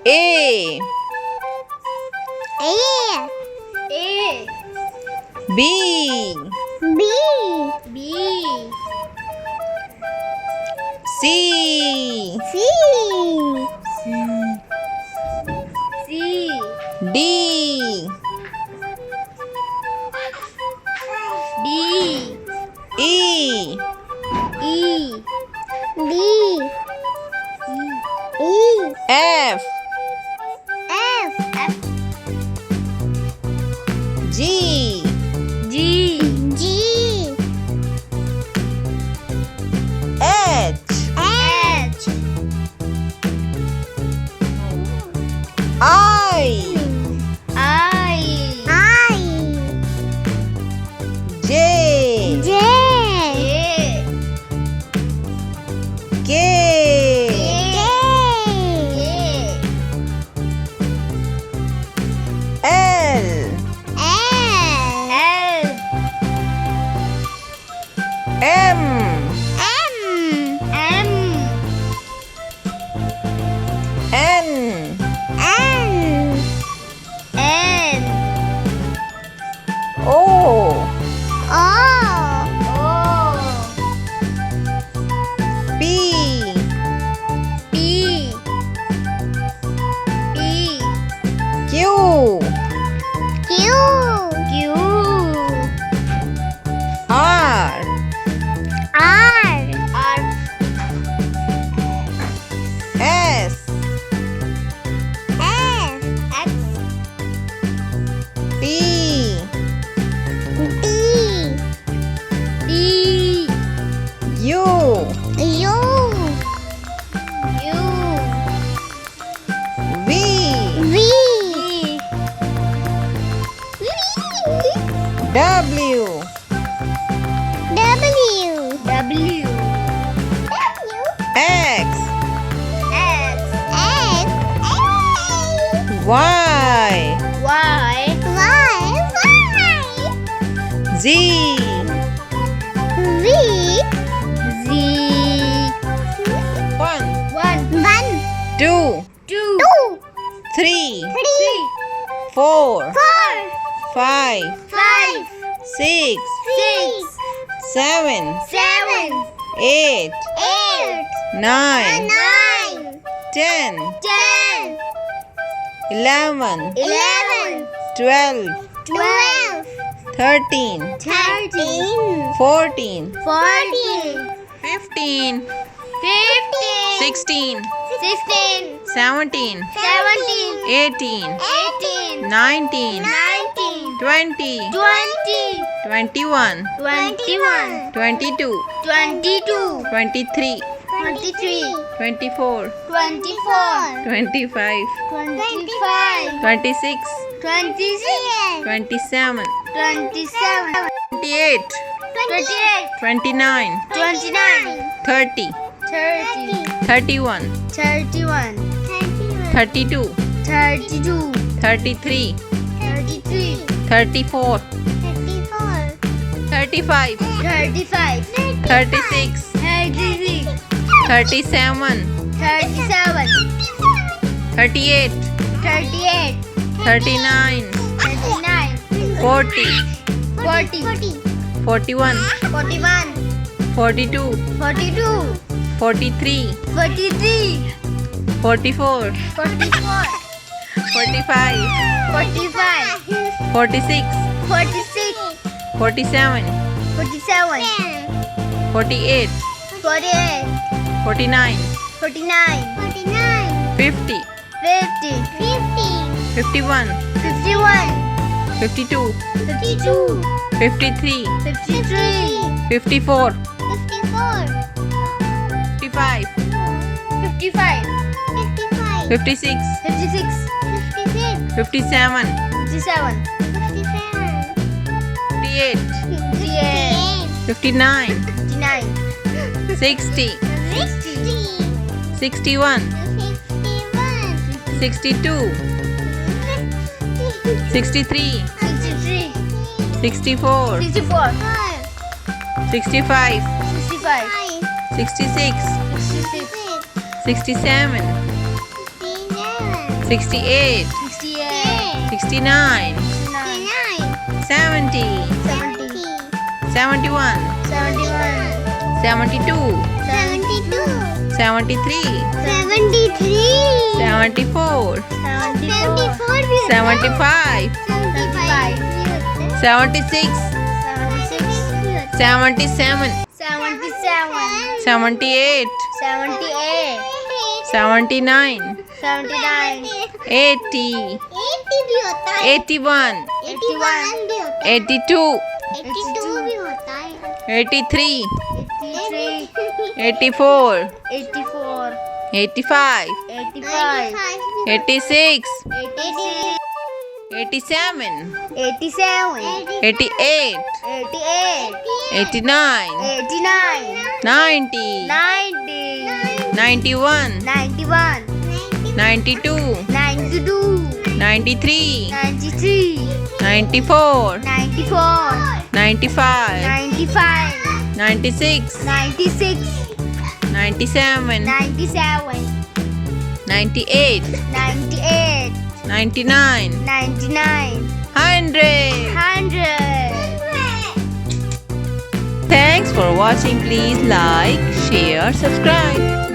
A. A. B. B. C. C. D. D. E. E. D. E. F. F. G. G. G. H. H. I. J. J. K. L. M. N. O. P. Q. R. S. T. U. V. W. X. Y. Z. One, two, three, four, five, six, seven, eight, nine, 10, 11, 12, 13, 14, 15, 16, 17, 18, 19, 20, 21, 22, 23, 24, 25, 26, 27, 28, 29, 30, 31, 32, 33, 34, 35, 36, 37, 38, 39, 40, 41, 42, 43, 44, 45, 46, 47, 48, 49, 50, 51, 52, 53, 54, 55, 56, 57, 58, 59, 60, 61, 62, 63, 64, 65, 66, 67, 68, 68, 69, 69, 70, 70, 71, 71, 72, 72, 73, 73, 74, 74, 75, 75, 76, 76, 77, 77, 78, 78, 79, 79, 80, 80 भी होता है, 81, 81 भी होता है, 82, 82 भी होता है, 83, 83, 84, 84, 85, 85, 86, 86, 87, 87, 88, 88, 89, 89, 90, 90, 91, 91, 92, 92, 93, 93, 94, 94, 95, 95, 96, 96, 97, 97, 98, 98, 99, 99, 100. 100. Thanks for watching. Please like, share, subscribe.